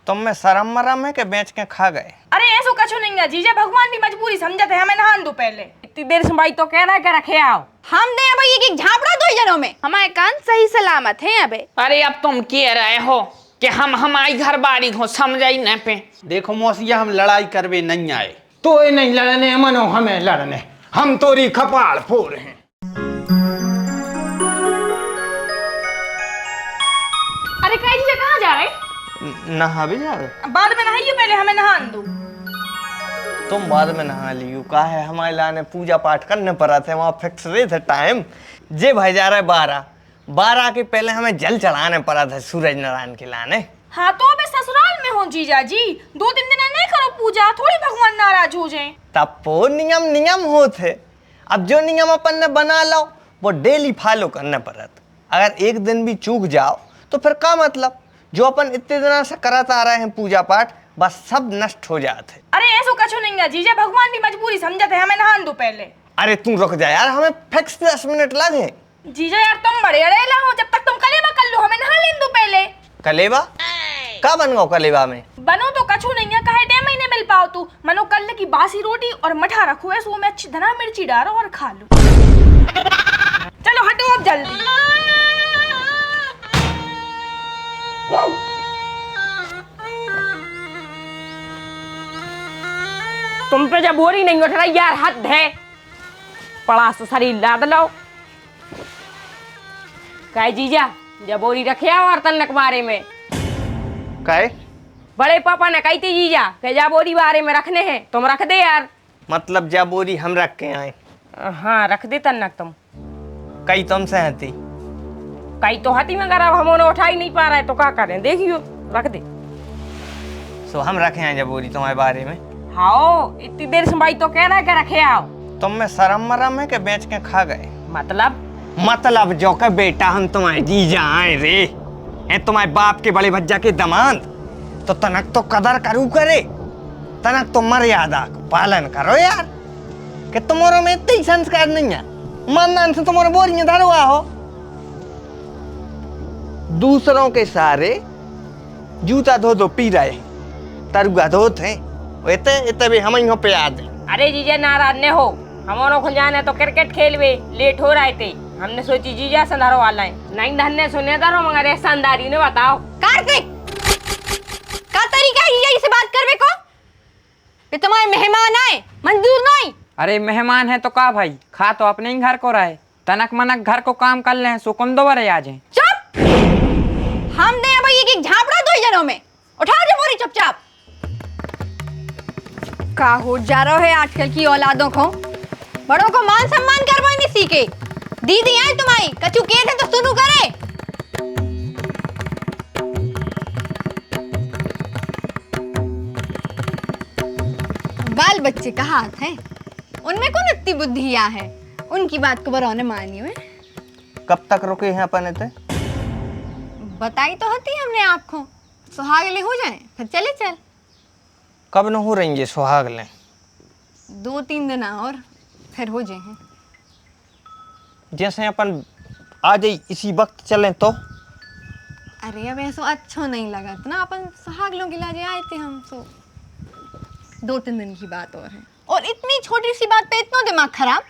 तुम में शर्म मरम है कि बेच के खा गए? अरे ऐसा कछु नहीं है जीजा, भगवान भी मजबूरी समझते हैं, हमें नहान दो पहले। इतनी देर से भाई तो कह रहा है कि रखे आओ। हम दे भाई एक झापड़ा 2 जनों में, हमारे कान सही सलामत है अबे। अरे अब तुम कह रहे हो कि हम हमारी घर बारी हो, समझाई न पे। देखो मौसिया, हम लड़ाई करवे नहीं आए, तो ये नहीं लड़ने मनो हमें लड़ने, हम तोरी खपाड़ फोड़ हैं। अरे कहीं जीजा कहाँ जा रहे? नहा भी जा रहे? बाद में नहाइयो, पहले हमें नहान दो। तुम बाद में नहा लियो, का है हमारे लाने पूजा पाठ करने पर थे, वहाँ फिक्स रहे थे टाइम। जे भाई जा रहा है 12 के पहले हमें जल चढ़ाने पड़ा था सूरज नारायण के लाने। हाँ तो अबे ससुराल में हो जीजा जी, 2-3 दिन नहीं करो पूजा, थोड़ी भगवान नाराज हो जाए। तब वो नियम होते। अब जो नियम अपन ने बना लो वो डेली फॉलो करने पड़त। अगर एक दिन भी चूक जाओ तो फिर क्या मतलब, जो अपन इतने दिनों से करते आ रहे हैं पूजा पाठ, बस सब नष्ट हो जाते। अरे ऐसा कछु नहीं है जीजा, भगवान भी मजबूरी समझते हैं, हमें नहान दो पहले। अरे तू रुक जा यार, हमें फिक्स 10 मिनट लगे। जीजा यार तुम बड़े अड़ेला हो, जब तक तुम कलेवा कर लो हमें नहा लेन दो पहले। कलेवा का बन गो? कलेवा में बनो तो कछु नहीं है, कहे टाइम ही नहीं मिल पाओ तू। मनो कल की बासी रोटी और मठा रखो है, सो में अच्छी धना मिर्ची डालो और खा लो। चलो हटो अब जल्दी। तुम पे जब बोरी नहीं उठ रही यार, हद है। पड़ा से शरीर लाद लो। कहे जीजा जब बोरी रखे आओ और तनक बारे में कहे बड़े पापा ने कही थी जीजा कि जा बोरी बारे में रखने हैं, तुम रख दे यार। मतलब जा बोरी हम रख के आए? हाँ रख दे तनक तुम। कई तुमसे हती? कई तो हती मगर अब हम उन्हें उठा ही नहीं पा रहे तो क्या करें, देखियो रख दे। सो हम रखे हैं जा बोरी तुम्हारे बारे में? हाँ इतनी देर से भाई तो कह रहा है कि रखे आओ। तुम में शर्म मरम है कि बेच के खा गए? मतलब जो का बेटा हम तुम्हारे जीजा आए रे, ए तुम्हारे बाप के बड़े भज्जा के दामाद, तो तनक तो कदर करू करे, तनक तो मर्यादा पालन करो यार। कि तुम्हारे में इतने संस्कार नहीं है, मानदान से तुम्हारे बोरियां धरवा हो। दूसरों के सारे जूता धो दो पी रहे, तरुआ धोते इतने भी हम ही हो पे याद है। अरे जीजा नाराज न हो, हम खुल जाने तो क्रिकेट खेलवे लेट हो रहे थे, हमने सोची जीजा से धरो वाला है, नहीं धन्ने सुने धरो मगर ऐसानदारी ने बताओ। कार्तिक का तरीका है जीजा से बात करवे को? ये तुम्हारे मेहमान आए, मंजूर नहीं। अरे मेहमान है तो का भाई, खा तो अपने ही घर को रहे, तनक मनक घर को काम कर ले, सुकुम दो बरे आ जाए। चुप, हम दे भाई एक झापड़ा 2 जनों में, उठा दे बोरी चुपचाप। का हो जा रहा है आजकल की औलादों को, बड़ों को मान सम्मान करवाई नहीं सीखे। दीदी है तुम्हारी, कछु के थे तो सुनू करे। बाल बच्चे का हाथ है, उनमें कौन इतनी बुद्धियां है, उनकी बात को बरौने मानी हुए। कब तक रुके हैं अपन इतने? बताई तो होती हमने आपको, सुहागले हो जाए फिर चले चल। कब न हो रही है सुहागले? 2-3 दिन और फिर हो जाए। जैसे अपन आ जाए इसी वक्त चलें तो? अरे अब ऐसा अच्छा नहीं लगा ना, अपन सुहागलों के लाजे आए थे हम, सो 2-3 दिन की बात और है, और इतनी छोटी सी बात पे इतना दिमाग खराब।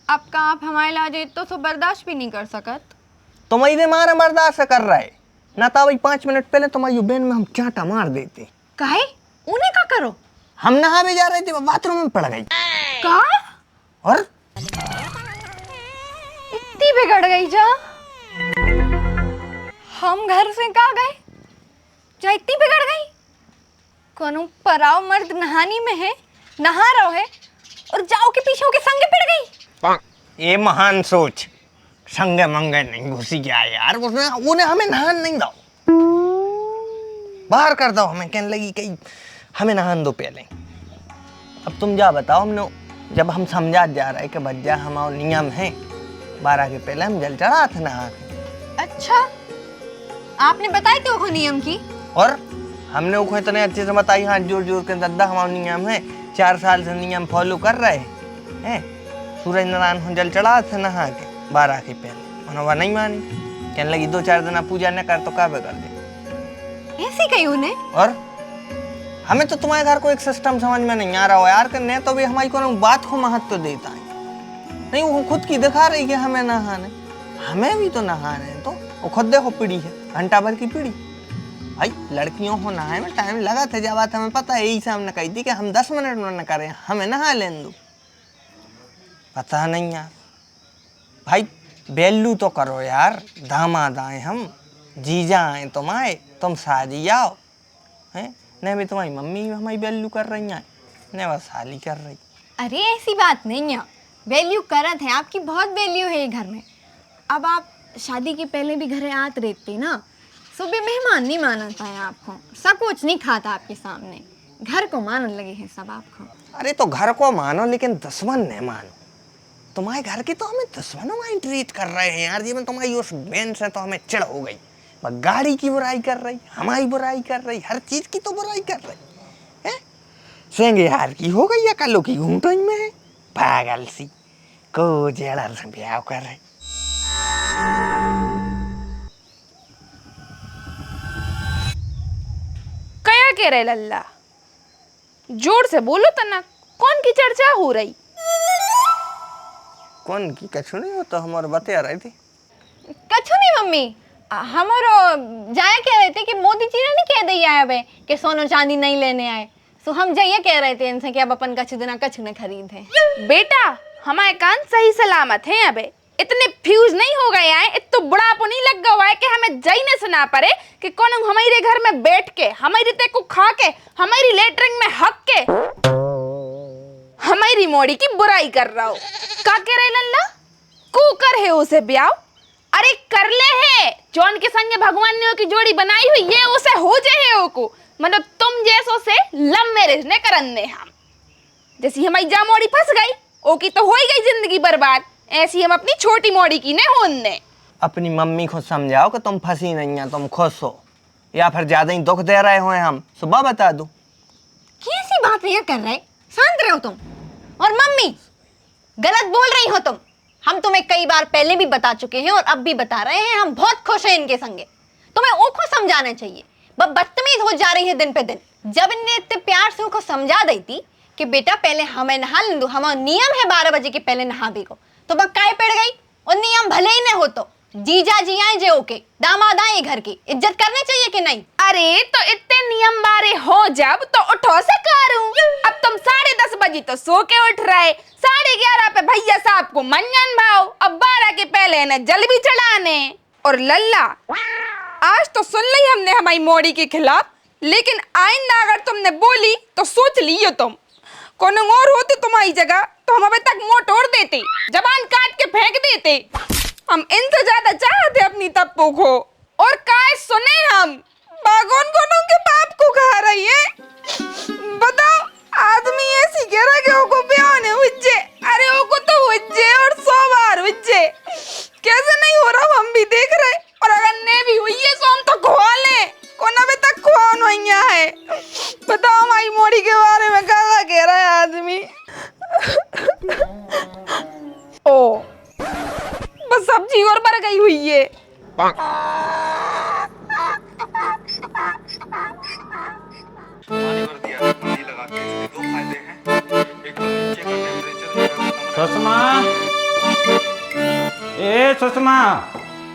अब का आप हमारे लाजे तो बर्दाश्त भी नहीं कर सकत। तुम्हारी दिमाग बर्दाश्त कर रहा है ना, था वही 5 मिनट पहले तुम्हारी बेन में हम चांटा मार देते। काहे? उन्हें का करो? हम नहा भी जा रहे थे, बाथरूम में पड़ गई। का? और इतनी बिगड़ गई जा, हम घर से कहाँ गए जा इतनी बिगड़ गई? कोनो पराव मर्द नहानी में है, नहा रहो है, और जाओ के पीछे के संगे पिट गई। ये महान सोच, संगे मंगे नहीं घुसी गया यार, उन्हें हमें नहान नहीं दो, बाहर कर दो। हमें कहने लगी कि हमें नहान दो पहले। अब तुम जा बताओ, हमने जब हम समझा जा रहे कि भज्जा हमारा नियम है, 12 के पहले हम जल चढ़ा थे नहा के। अच्छा, आपने बताई तो वो नियम की? और हमने वो इतने अच्छे से बताई, हाथ जोड़ जोड़ के दादा हमारा नियम है, 4 साल से नियम फॉलो कर रहे हैं। सूरज नारायण को जल चढ़ा थे नहा के 12 के पहले, उन्होंने नहीं मानी, कहने लगी 2-4 दिन पूजा न कर तो क्या बिगड़ दे। ऐसे कही उन्हें? और हमें तो तुम्हारे घर को एक सिस्टम समझ में नहीं आ रहा हो यार, करने तो भी हमारी को बात को महत्व देता है। नहीं वो खुद की दिखा रही है हमें नहाने, हमें भी तो नहाने तो वो खुद देखो पीढ़ी है, घंटा भर की पीढ़ी। भाई लड़कियों को नहाए में टाइम लगा था, जब बात हमें पता है, यही से हमने कही थी कि हम 10 मिनट में न करें, हमें नहा लेने दो। पता नहीं यार भाई, वैल्यू तो करो यार, दामाद आए हम, जीजा आए तुम आए, तुम शादी आओ हैं, नहीं भी तुम्हारी मम्मी हमारी वैल्यू कर रही हैं, नहीं बस हाली कर रही। अरे ऐसी बात नहीं है, वैल्यू करत है, आपकी बहुत वैल्यू है ये घर में। अब आप शादी के पहले भी घरे आते रहते ना, सुबह मेहमान नहीं मानता है आपको, सब कुछ नहीं खाता आपके सामने, घर को मानने लगे हैं सब आपको। अरे तो घर को मानो लेकिन दुश्मन नहीं मानो, तुम्हारे घर की तो हमें दुश्मनों में ट्रीट कर रहे हैं यार। जीवन तुम्हारी उस बहन से तो हमें चिढ़ हो गई, गाड़ी की बुराई कर रही, हमारी बुराई कर रही, हर चीज की तो बुराई कर रही है। सेंगे यार की हो गई या कल्लो की घूंटन में है, पागल सी को जेड़ा से ब्याह कर रही। क्या कह रहे लल्ला, जोर से बोलो तना, कौन की चर्चा हो रही? कौन की कछु नहीं हो तो हमारे बता रही थी। कछु नहीं मम्मी, हमारो जाया कह रहे थे कि मोदी जी ने नहीं कह दिया है बे कि सोना चांदी नहीं लेने आए, तो हम जाइए कह रहे थे इनसे कि अब अपन कछु दिन कछु न खरीदे। बेटा हमारे कान सही सलामत है, अबे इतने फ्यूज नहीं हो गए हैं, इतना बुढ़ापो नहीं लग गया है कि हमें जाई न सुना पड़े कि कौन हमारे घर में बैठ के, हमारी ते को खा के, हमारी लेटरिंग में हक के हमारी मोड़ी की बुराई कर रहा हो। का कह रहे लल्ला, कुकर है उसे ब्याह, अरे कर ले है जौन के संगे भगवान ने की जोड़ी बनाई हुई ये उसे हो जाए है को, मतलब तुम जैसो से लव मैरिज ने करने हम, जैसी हमारी जा मोड़ी फंस गई ओ की तो हो ही गई जिंदगी बर्बाद, ऐसी हम अपनी छोटी मोड़ी की ने होने। अपनी मम्मी को समझाओ कि तुम फंसी नहीं है, तुम खुश हो, या फिर ज्यादा ही दुख दे रहे हो हम, सुबह बता दो। कैसी बात ये कर रहे, शांत रहो तुम। और मम्मी गलत बोल रही हो तुम, हम तुम्हें कई बार पहले भी बता चुके हैं और अब भी बता रहे हैं, हम बहुत खुश हैं इनके संगे, तुम्हें उनको समझाना चाहिए, बदतमीज हो जा रही है दिन पे दिन। जब इनने इतने प्यार से उनको समझा दी थी कि बेटा पहले हमें नहा ले दो, हमारा नियम है 12 बजे के पहले नहा भी को, तो बक्काए पड़ गई, और नियम भले ही न हो तो जीजा जी आए जे ओके, दामाद आए घर की इज्जत करनी चाहिए कि नहीं? अरे तो इतने नियम बारे हो जब तो उठो से करूं, अब तुम 10:30 बजे तो सो के उठ रहे, 11:30 पे भैया साहब को मंजन भाव, अब 12 के पहले इन्हें जल भी चढ़ाने। और लल्ला आज तो सुन ली हमने हमारी मोड़ी के खिलाफ, लेकिन आइंदा अगर तुमने बोली तो सोच लियो तुम, कौन और होते तुम्हारी जगह तो हम अभी तक मुंह तोड़ देते, जबान काट के फेंक देते। हम इनसे ज्यादा चाहते अपनी तप्पू को, और काय सुने हम बागोन कोनों के बाप को खा रही है। बताओ आदमी ऐसी कह रहा कि ओको ब्याह ने हुज्जे, अरे ओको तो हुज्जे और 100 बार हुज्जे, कैसे नहीं हो रहा हम भी देख रहे, और अगर ने भी हुई है तो हम तो खुआ ले, कौन अभी तक खुआ नहीं है। बताओ हमारी मोड़ी के बारे में क्या कह रहा है आदमी। ओ बस सब्जी और बढ़ गई हुई है। सुषमा, ए सुषमा।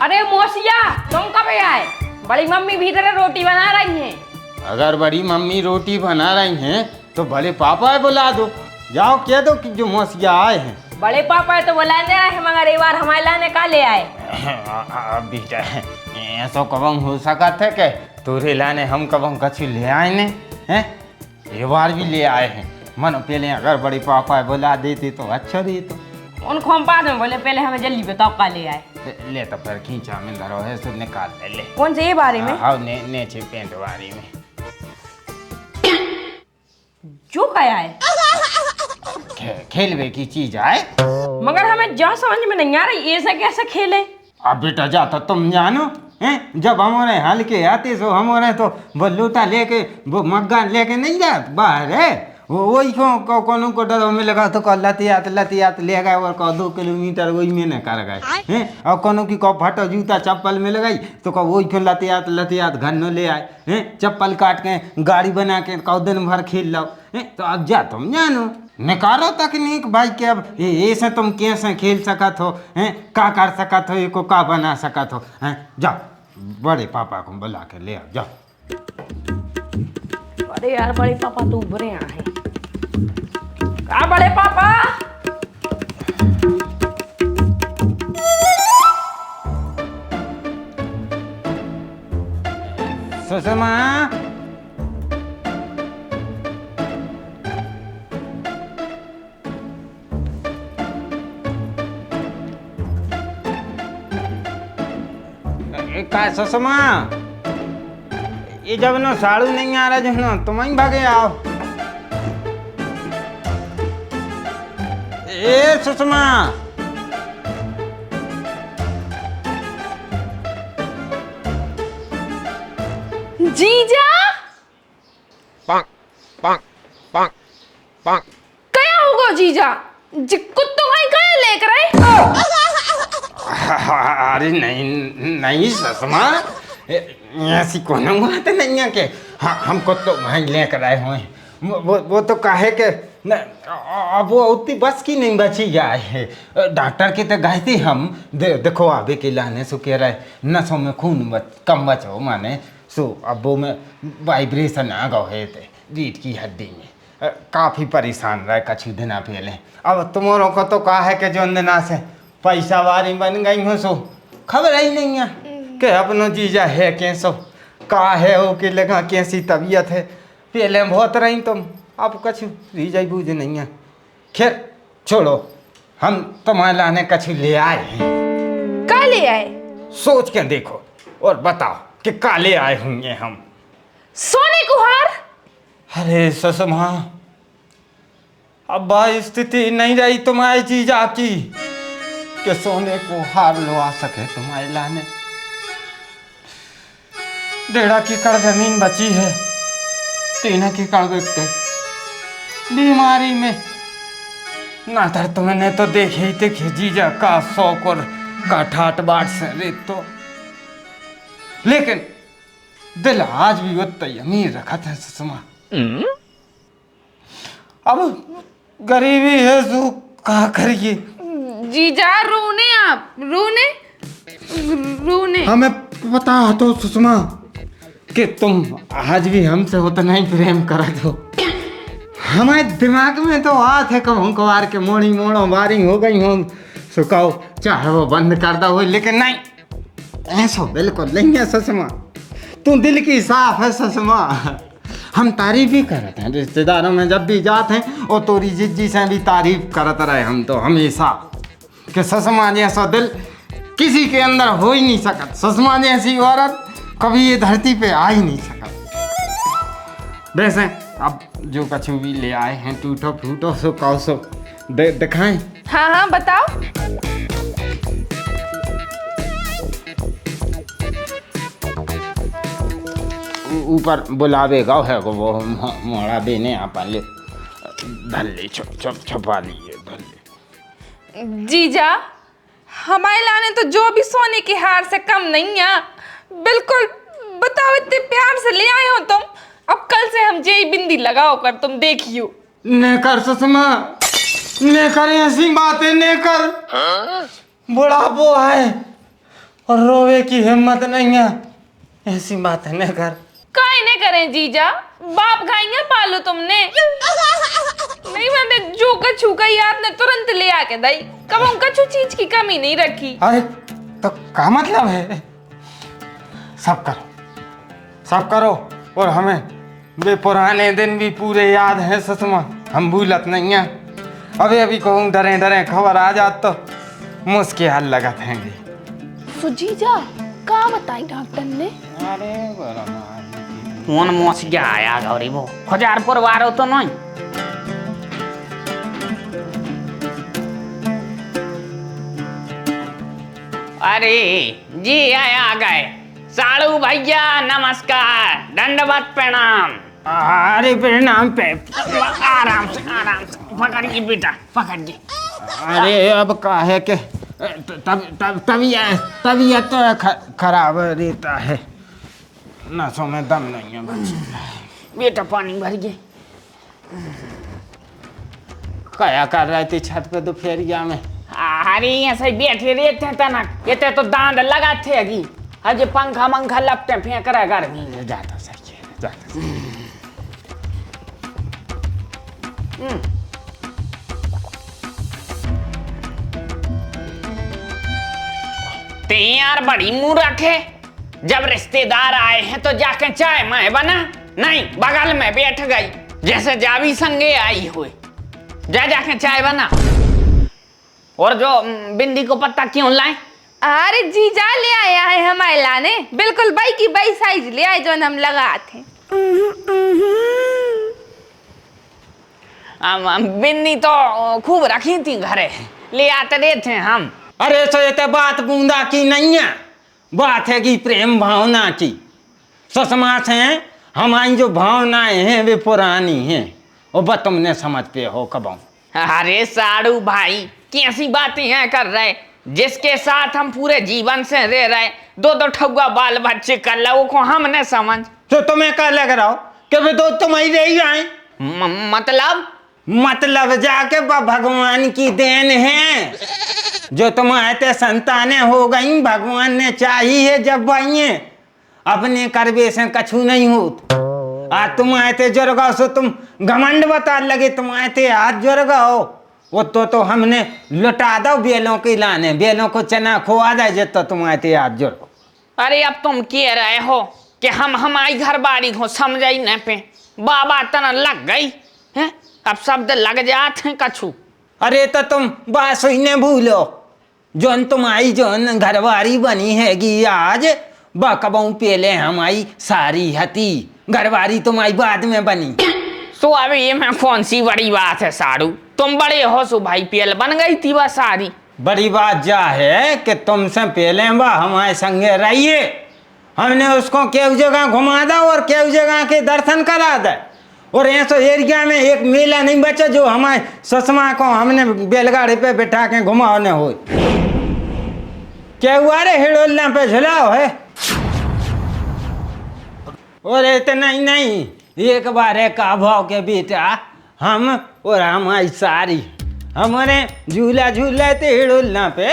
अरे मोसिया तुम कब आए? बड़ी मम्मी भीतर रोटी बना रही हैं। अगर बड़ी मम्मी रोटी बना रही हैं तो भले पापा बुला दो, जाओ कह दो कि जो मोसिया आए हैं। बड़े पापा तो बुलाने आए हैं, मगर एक बार हमारे लाने का ले आए। बेटा ऐसा कबम हो सकत है कि तोरे लाने हम कबम कछु ले आए ने हैं, ये बार भी ले आए हैं। मन पहले अगर बड़े पापा बुला देते तो अच्छा रहता। उनको हम बाद में बोले, पहले हमें जल्दी बताओ का ले आए। ले तो फिर खींचा में धरो है तो निकाल ले। कौन से ये बारे में? हाँ ने छे पेंट वारी में जो खाया है खेलवे की चीज आए, मगर हमें जो समझ में नहीं आ रही ऐसे कैसे खेले। अब बेटा जाता तुम जानो हैं, जब हमारे हल्के आते सो हमारे तो वो लूटा लेके वो मग्गा लेके नहीं जात बाहर है, वही को कोनो को डर में लगा तो कह लतियात ले गए और कह 2 किलोमीटर वही में न कर गए हैं। और कोनो की कह फटो जूता चप्पल में लगाई तो कह वही क्यों लतियात घर न ले आए हैं। चप्पल काट के गाड़ी बना के कह दिन भर खेल लो हैं। तो अब जा तुम जानो निकालो तकनीक भाई के अब ऐसे तुम कैसे खेल सकत हो हैं, का कर सकत हो, को का बना सकत हो हैं। जाओ बड़े पापा को बुला के ले आओ जाओ। अरे यार बड़े पापा तो उभरे हैं। का बड़े पापा? सुषमा का सुषमा ये जब ना साड़ू नहीं आ रहा जो ना तुम ही भागे आओ। ए सुषमा जीजा क्या होगा जीजा जी कुत्तों भाई कहाँ लेकर आए? अरे नहीं सुषमा ऐसी कोनो बात नहीं है कि हाँ हमको तो भाई लेकर आए हुए हैं। वो तो काहे के अब वो उतनी बस की नहीं बची जाए है। डॉक्टर के तो गए थे हम देखो आबे के लाने सो कह रहे नसों में खून कम बचो माने सो अब वो में वाइब्रेशन आ गए थे रीढ़ की हड्डी में। काफ़ी परेशान रहे कछु दिना पहले। अब तुम्हारों को तो कहा है कि जो दिना से पैसा वारी बन गई हो सो खबर ही नहीं है कि अपनो जीजा है कैसो का है हो कि लगा कैसी तबीयत है। पहले बहुत रही तुम अब कछु रीजा बूझ नहीं है। खैर छोड़ो हम तुम्हारे लाने कछु ले आए हैं। का ले आए? सोच के देखो और बताओ कि का ले आए होंगे हम। सोने को हार? अरे सुषमा अब स्थिति नहीं रही तुम्हारी जीजा की कि सोने को हार लो आ सके तुम्हारे लाने। 1.5 एकड़ जमीन बची है, 3 एकड़ बिक गई बीमारी में। ना तर तुमने तो देखे ही देखे जीजा का शौक और का ठाट बाट से रेत तो, लेकिन दिल आज भी उतना अमीर रखा था सुषमा। अब गरीबी है जो क्या करिए। जीजा रोने आप रोने हमें पता तो सुषमा कि तुम आज भी हमसे उतना ही प्रेम करत हो। हमारे दिमाग में तो आत है कब कबार के मोड़ी मोड़ो बारी हो गई हो सुखाओ चाहे वो बंद कर दो हो, लेकिन नहीं ऐसा बिल्कुल नहीं है सुषमा। तू दिल की साफ है सुषमा। हम तारीफ ही करते हैं रिश्तेदारों में जब भी जाते हैं और तोरी जिज्जी से भी तारीफ करते रहे हम तो हमेशा कि सुषमा जैसा दिल किसी के अंदर हो ही नहीं सकत। सुषमा जैसी औरत कभी ये धरती पे आ ही नहीं सकत। वैसे अब जो कछु भी ले आए हैं टूटो फूटो सो कहो सो दिखाएं। हाँ बताओ। ऊपर बुलावे गाँव है वो मोड़ा देने अपन ले धर ले छपा लिए धर ले। जीजा हमारे लाने तो जो भी सोने की हार से कम नहीं है। बिल्कुल बताओ इतने प्यार से ले आए हो तुम। अब कल से हम जेई बिंदी लगाओ कर तुम देखियो। ने कर सुषमा ने कर ऐसी बातें ने कर। बुढ़ापो है और रोवे की हिम्मत नहीं है। ऐसी बातें ने कर। काहे ने करें जीजा? बाप खाएंगे पालो तुमने। नहीं मैंने जो कछु का याद ने तुरंत ले आके दई। कब हम कछु चीज की कमी नहीं रखी। अरे तो क्या मतलब है? सब करो और हमें वे पुराने दिन भी पूरे याद हैं सुषमा। हम भूलत नहीं है। अभी कहूँ डरे खबर आ जात तो मुश्किल लगत हैंगे। तो जीजा का बताई डॉक्टर ने? अरे कौन मोस गया आया गौरी वो खजारपुर वारो तो नहीं। अरे जी आया आ गए। साड़ू भैया नमस्कार दंडवत प्रणाम। अरे प्रणाम पे आराम से पकड़िए बेटा, पकड़िए। अरे अब का है कि तबीयत तो खराब रहता है, नसों में दम नहीं है बच्चे। बेटा पानी भरिए। क्या कर रहे थे छत पे दोपहरिया में? अरे ऐसे ही बैठे रहते हैं तनक, ये तो दांत लगाते हैं। अजय पंखा मंखा लपटे फेंक रहा गर्मी में। जाता सही है, जाता सही। ते यार बड़ी मुंह रखे, जब रिश्तेदार आए हैं तो जाके चाय मैं बना, नहीं बगल में बैठ गई जैसे जावी संगे आई हुई। जाके चाय बना। और जो बिंदी को पत्ता क्यों लाए? अरे जीजा ले आया है हमारे लाने, बिल्कुल बाई की बाई साइज ले आए जो हम लगा थे। बिन्नी तो खूब रखी थी घरे, ले आते रहे थे हम। अरे तो ये तो बात बूंदा की नहीं है, बात है कि प्रेम भावना की। ससमास हैं हमारी जो भावनाएं हैं वे पुरानी हैं, और बस तुमने समझ पे हो कब। अरे साड़ू भाई कैसी बातें हैं कर रहे, जिसके साथ हम पूरे जीवन से रह रहे, दो ठगुआ बाल बच्चे कर लो, वो को हमने समझ। तो तुम्हें क्या लग रहा हो कि वे दो तुम ही रही जाए? मतलब जाके भगवान की देन है, जो तुम आते संतानें हो गई, भगवान ने चाहिए जब वही अपने करबे से कछु नहीं होत। आज तुम आए थे जुर्गाओ सो तुम घमंड बता लगे, तुम आए थे आज जुर्गाओ, वो तो हमने लुटा दो बेलों के लाने, बेलों को चना खुआ दे जितना तुम आए थे आज जुर्गो। अरे अब तुम कह रहे हो कि हम हमारी घर बारी को समझ ही न पे, बाबा तना लग गई है, अब शब्द लग जाते हैं कछु। अरे तो तुम बात सुनने भूलो, जोन तुम्हारी जोन घरवारी बनी हैगी आज, बकबों पहले हमारी सारी हती, घरवारी तुम्हारी बाद में बनी। सो अब ये में कौन सी बड़ी बात है साड़ू, तुम बड़े हो सो भाई पहले बन गई थी वह सारी। बड़ी बात जा है कि तुमसे पहले वह हमारे संगे रहिए, हमने उसको केव जगह घुमा दा और केव जगह के दर्शन करा दे, और ऐसा एरिया में एक मेला नहीं बचा जो हमारे ससमा को हमने बैलगाड़ी पे बिठा के घुमाने हो। क्या हुआ रे हिडोलना पे झुलाओ है? और इतना ही नहीं, एक बार है का भाव के बेटा हम और हमारी सारी हमारे झूला झूले थे हिडोलना पे,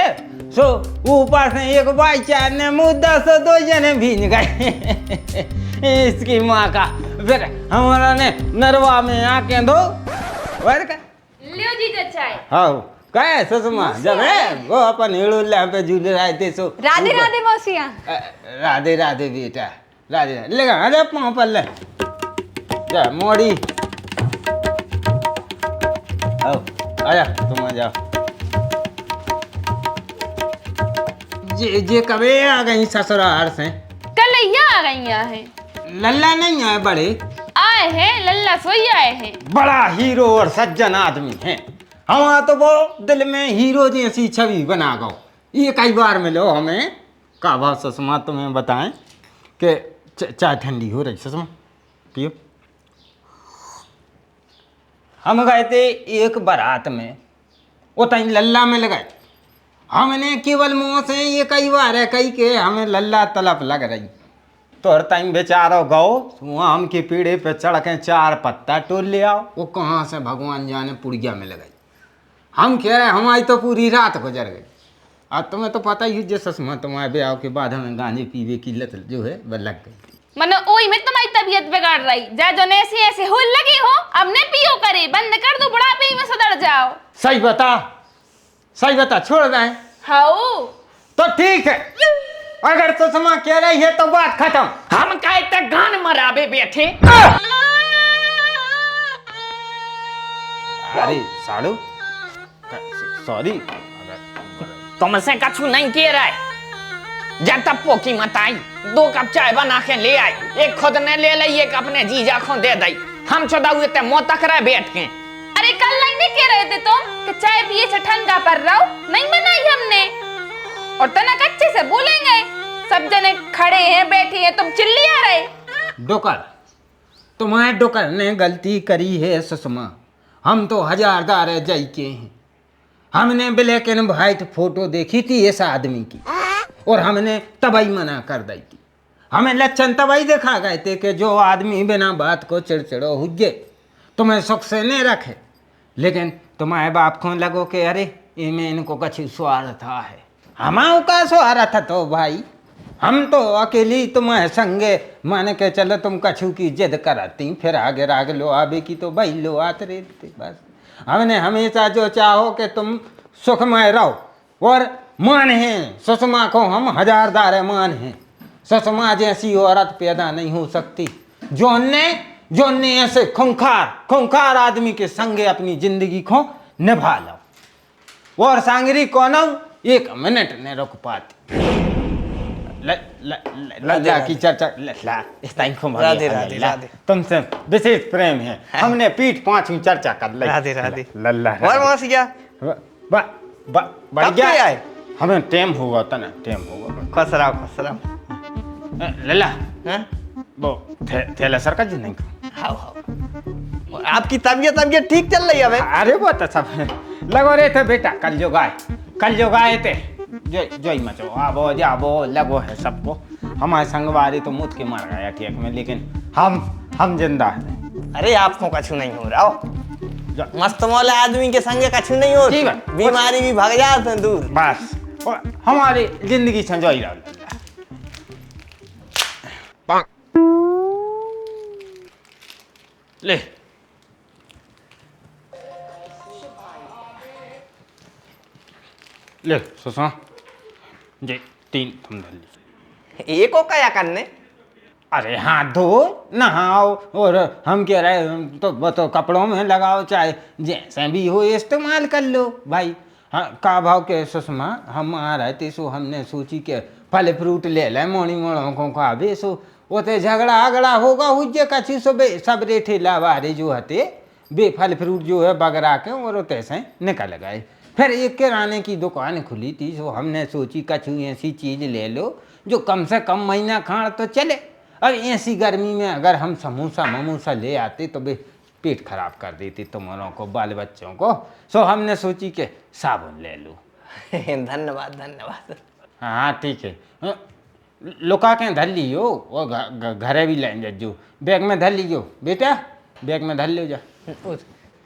सो ऊपर से एक भाई चार ने मुद्दा से दो जने भीज गए इसकी माँ का। फिर हमारा ने नरवा में आके दो और का लियो जीजा चाय। हाँ क्या ससुमा जब है वो अपन हिडोलना पे झूल रहे थे, सो राधे राधे मौसिया। राधे राधे बेटा, राधे लेगा अरे पाँव पर ले जा मोड़ी, आओ आया तुम आ जाओ। जे कबे आ गई ससुराल से? कलैया आ गई है। लल्ला नहीं आए बड़े? आए हैं लल्ला सोई आए हैं। बड़ा हीरो और सज्जन आदमी है, हमारा तो वो दिल में हीरो जैसी छवि बना गो। ये कई बार मिलो हमें का भाव ससुमा तुम्हें बताएं कि चाय ठंडी हो रही, ससुमा पियो। हम गए थे एक बारात में, वो तई लल्ला में लगाए, हमने केवल मुँह से ये कई बार है कई के हमें लल्ला तलब लग रही, तो हर टाइम बेचारो गौ वहाँ आम के पेड़े पे चढ़ के 4 पत्ता टोल ले आओ, वो कहाँ से भगवान जाने पुड़िया में लगाई। हम कह रहे हमारी तो पूरी रात गुजर गई। अब तुम्हें तो पता ही जैसे ससुमा तुम्हारे ब्याह के बाद हमें गांजे पीवे की लत जो है वह लग गई थी। मनो ओई में तुम्हारी तबीयत बिगाड़ रही, जा जो ऐसे ऐसे हो लगी हो, अब ने पियो करे, बंद कर दो, बुढ़ापे में सुधर जाओ। सही बता छोड़ दें? हाउ तो ठीक है, अगर ससुमा कह रही है तो बात खत्म। हम कहे तक गान मराबे बैठे। अरे साड़ू सॉरी, तुमसे कछु नहीं कह रहा है, जब तक पोकी मत आई 2 कप चाय बना के ले आई, एक खुद ने ले ली एक अपने जीजा को दे दी, हम चौदह हुए थे मुँह तक रहे बैठ के। अरे कल नहीं कह रहे थे तुम कि चाय पिए से ठंडा पर रहो, नहीं बनाई हमने, और तनक अच्छे से बोलेंगे, सब जने खड़े हैं बैठे हैं, तुम चिल्ली आ रहे। डोकर तुम्हारे डुकर ने गलती करी है सुषमा। हम तो हजारदार जई के हैं। हमने ब्लैक एंड व्हाइट फोटो देखी थी इस आदमी की और हमने तबाही मना कर दी थी। हमें लक्षण तबाही दिखा गए थे कि जो आदमी बिना बात को चिड़चिड़ो हुए तुम्हें सुख से नहीं रखे, लेकिन तुम्हारे बाप को लगो कि अरे इनमें इनको कछु स्वार्थ है। हमारा का स्वार्थ तो भाई हम तो अकेली तुम्हें संगे मान के चलो तुम कछु की जिद कराती फिर आगे राग लो आबे की तो भाई लो आते रहते। बस हमने हमेशा जो चाहो कि तुम सुखमय रहो और मान है सुषमा को हम हजारदार मान हैं। सुषमा जैसी औरत पैदा नहीं हो सकती जो ने ऐसे खूंखार आदमी के संगे अपनी जिंदगी को निभा लो और सांगरी कौन एक मिनट ने रुक पाती। लज्जा की चर्चा इस टाइम को राधे। तुमसे विशेष प्रेम है। हमने पीठ पांचवी चर्चा कर ली। राधे। लल्ला और मौसिया बढ़ कब गया के आए? हमें टेम होगा तना टेम होगा। खुश रहो। लल्ला हैं? वो थैला सरका जी नहीं हाउ आपकी तबीयत ठीक चल रही है भाई? अरे वो तो सब लगो रहे थे बेटा। कल जो गाए थे जो ही मचो आबो जाबो लगो है सबको। हमारे संगवारी तो मुझ के मर गया ठीक में, लेकिन हम जिंदा हैं। अरे आपको कछु नहीं हो रहा हो। मस्त मौला आदमी के संगे कछु नहीं हो। ठीक है। बीमारी भी भाग जाते हैं दूर। बस हमारी जिंदगी संजोई रहा। ले सुषमा जी 3 तुम धर लीजिए। एक को क्या करने? अरे हाथ धो नहाओ और हम कह रहे तो कपड़ों में लगाओ चाहे जैसे भी हो इस्तेमाल कर लो भाई। हाँ का भाव के सुषमा हम आ रहे थे सो हमने सोची के फल फ्रूट ले लें मोड़ी मोड़ों को खावे सो ओते झगड़ा आगड़ा होगा हुज्जे कछु सब रेठे लावारे जो हते बे फल फ्रूट जो है बगरा के और ओते से निकल गए। फिर एक किराने की दुकान खुली थी सो हमने सोची कछु ऐसी चीज़ ले लो जो कम से कम महीना खाड़ तो चले। अब ऐसी गर्मी में अगर हम समोसा ले आते तो बे पेट खराब कर देती तुम्हारों को बाल बच्चों को। सो हमने सोची कि साबुन ले लो। धन्यवाद। हाँ ठीक है। लुका के धर लियो और घरे भी ले जो बैग में धर लियो बेटा बैग में धर लियो जा।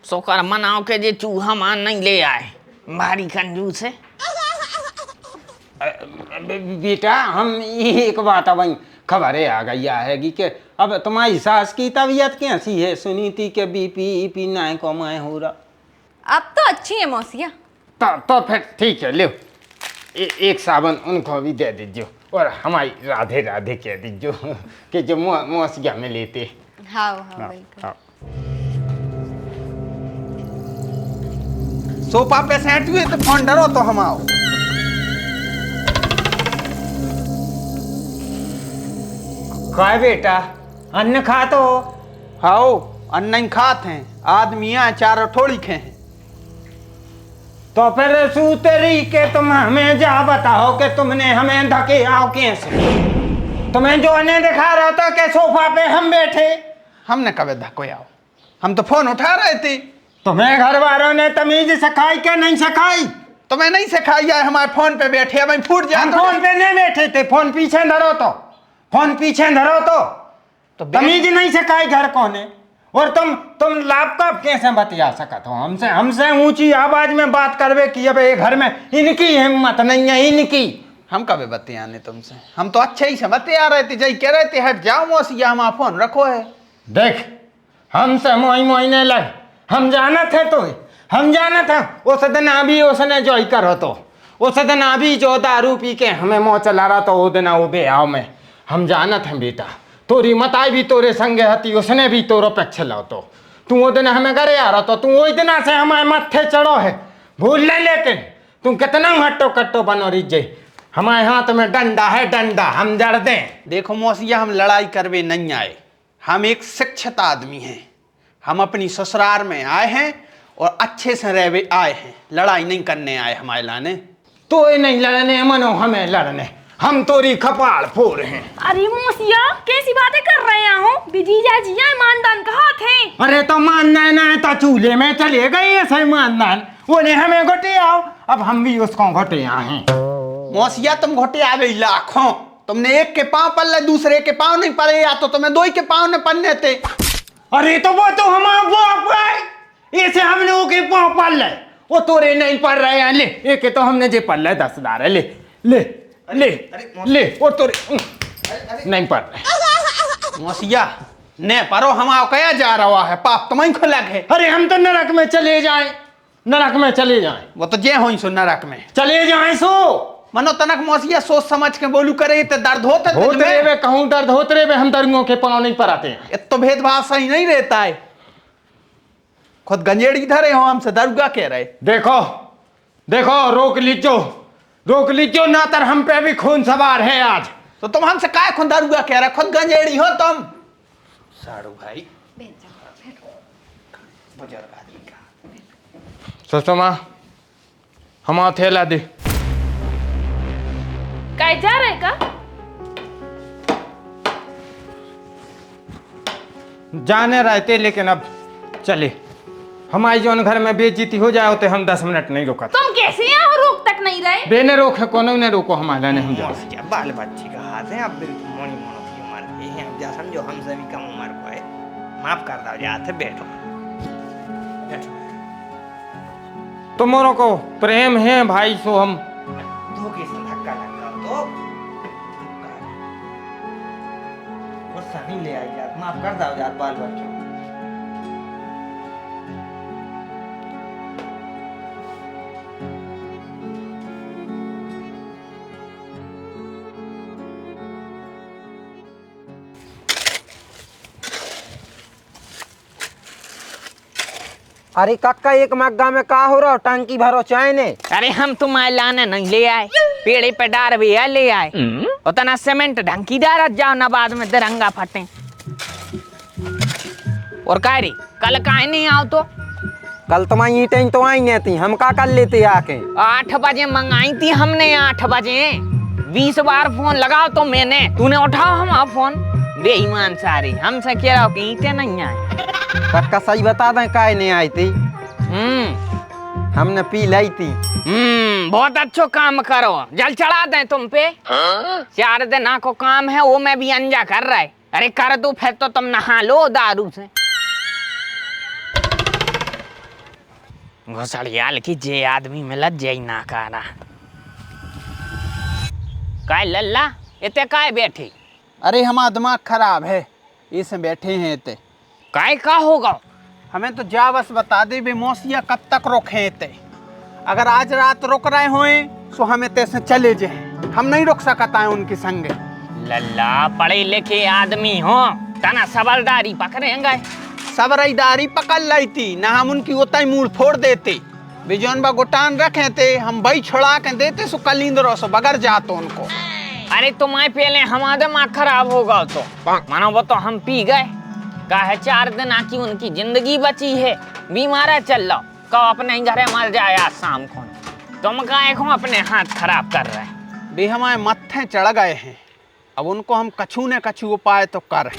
सोकर मनाओ के जे चूहा मान नहीं ले आए भारी कंजूस है। बेटा हम एक बात अब खबरें आ गई है कि अब तुम्हारी सास की तबीयत कैसी है? सुनी थी कि बीपी ना को मैं हो रहा। अब तो अच्छी है मौसिया। तो फिर ठीक है लो एक साबुन उनको भी दे दीजिए और हमारी राधे कह दीजिए कि जो मौसिया में लेते। हाँ बिल्कुल। सोफा पे सेट हुए तो फोन डरो तो हम आओ। काय बेटा अन्न खा तो हाओ अन्न नहीं खाते हैं आदमियाँ चारों ठोड़ी खे हैं। तो फिर सूतरी के तुम हमें जा बताओ कि तुमने हमें धके आओ कैसे? तुम्हें जो ने दिखा रहा था कि सोफा पे हम बैठे। हमने कभी धको आओ हम तो फोन उठा रहे थे। तुम्हें घर वालों ने तमीज सिखाई क्या नहीं सिखाई? तुम्हें नहीं सिखाई है हमारे फोन पे बैठे अब फूट जाए। हम फोन पे नहीं बैठे थे। फोन पीछे धरो तो तमीज नहीं सिखाई घर को ने। और तुम लैपटॉप कैसे बतिया सकत हो हमसे ऊंची आवाज में बात करवे कि अब ये घर में इनकी हिम्मत नहीं है इनकी। हम कभी बतियाने तुमसे हम तो अच्छे ही से बतिया रहे थे जय कह रहे थे हट जाओ मौसिया हमारा फोन रखो है। देख हमसे मोईने लग हम जाना थे तो हम जाना था उस दिन अभी उसने जो ही करो तो उस दिन अभी जो दारू पी के हमें मोह चला रहा तो वो दिन वो बेहाव में हम जाना थे बेटा। तोरी मताई भी तोरे संगे हती उसने भी तोरो पे चलाओ तो तू वो दिन हमें घरे आ रहा तो तू वही दिन से हमारे मत्थे चढ़ो है भूल ले। लेकिन तू कितना हट्टो कट्टो बनो रिजे हमारे हाथ में डंडा है डंडा हम जड़ दें। देखो मौसिया हम लड़ाई करवे नहीं आए। हम एक शिक्षित आदमी हैं। हम अपनी ससुराल में आए हैं और अच्छे से रहवे आए हैं। लड़ाई नहीं करने आए हमारे लाने। तो ये नहीं लड़ने मनो हमें लड़ने हम तोरी खपाड़ फोड़ हैं। अरे मौसिया कैसी बातें कर रहे हैं हो? जीजा जी ईमानदान कहा थे। अरे तो मानदान है तो चूल्हे में चले गए ऐसे मानदान, वो ने हमें घोटे आओ, अब हम भी उसको घोटे हैं। मौसिया तुम घोटे आ गई लाखों, तुमने एक के पाँव पल्ले दूसरे के पाँव नहीं पड़े, या तो तुम्हें दो ही के पाँव ने पन्ने थे। अरे तो वो तो हमारा बाप है, ऐसे हम लोगों के पाँव पल रहे, वो तोरे नहीं पड़ रहे हैं। ले एक तो हमने जे पल रहे 10,000 है, ले ले ले ले, वो तोरे नहीं पड़ रहे। मौसिया ने परो हम आओ कया जा रहा है, पाप तुम्हें खुलक है। अरे हम तो नरक में चले जाएं, नरक में चले जाएं। वो तो जे हो सो नरक में चले जाएं सो। मनो तनक मौसिया सोच समझ के बोलू करे तो दर्द होता है तुझ में। वे कहूँ दर्द होते रे, हम दर्दों के पाँव नहीं पराते हैं। ये तो भेदभाव सही नहीं रहता है। खुद गंजेड़ी धरे हो, हमसे दरुगा कह रहे। देखो देखो, रोक लीजो ना, तर हम पे भी खून सवार है आज। तो तुम हमसे काय खुद दरुगा कह रहे, खुद गंजेड़ी हो तुम। साड़ू भाई बुजुर्ग आदमी का सुषमा, हम थैला दे। काय जा रहे का? जाने रहते लेकिन अब चले, हमारी जोन घर में बेइज्जती हो जाए तो हम 10 मिनट नहीं रुका। तुम कैसे यहाँ रोक तक नहीं रहे? बेने रोके कोनो ने रोको, हमारा नहीं हम जाओ। क्या बाल बच्चे का हाथ है, अब बिल्कुल मोनी मोनो की उम्र के हैं, अब जा समझो हमसे भी कम उम्र को है, माफ कर दो, जाते बैठो बैठो। तुम्हारों को प्रेम है भाई, सो हम धोखे से धक्का लगा तो गुस्सा नहीं ले आई जात, माफ कर दो जात बाल बच्चों। अरे काका, एक मग्गा में का हो रहा, टंकी भरो चाय ने। अरे हम तुम्हारे लाने नहीं ले आए, पेड़े पे डार भी है ले आए, उतना सीमेंट ढंकी डार जाओ ना, बाद में तिरंगा फटे। और कह रही कल काहे नहीं आओ? तो कल तुम्हारी ईटें तो आई नहीं थी, हम का कर लेते आके। 8 बजे मंगाई थी हमने, 8 बजे 20 बार फोन लगाओ तो मैंने, तूने उठाओ हमारा फोन। बेईमान सारी, हमसे कह रहा हो कि ईटें नहीं आए। काका सही बता दें, काहे नहीं आई थी? हमने पी लाई थी। बहुत अच्छो काम करो, जल चढ़ा दें तुम पे। 4 दिन को काम है, वो मैं भी अंजा कर रहा है। अरे कर दो फिर तो तुम नहा लो दारू से। घुसड़ियाल की जे आदमी में लज जाई ना कारा। काय लल्ला इते काय बैठे? अरे हमारा दिमाग खराब है, इसे बैठे हैं इते। काय का होगा? हमें तो जा बस बता दे बे मौसिया कब तक रोके ते। अगर आज रात रुक रहे होए तो हमें तैसे चले जाए, हम नहीं रुक सकता है उनके संग। लल्ला पढ़े लिखे आदमी हो, तना सबलदारी पकड़ेंगे। सबरदारी पकड़ लाई थी ना, हम उनकी उतना मूड फोड़ देते। बिजोन बा गुटान रखे थे, हम भाई छुड़ा के देते सो कलिंदरो सो बगर जातो उनको। अरे तुम्हारे पहले हमारा दिमाग खराब होगा तो मानो वो तो हम पी गए। कहा 4 दिन आकी उनकी जिंदगी बची है, बीमार चल लो, कहो अपने घरे मर जाए आज शाम को। तुम काहे को अपने हाथ खराब कर रहे हैं? भी हमारे मत्थे चढ़ गए हैं, अब उनको हम कछू ने कछू उपाय तो कर।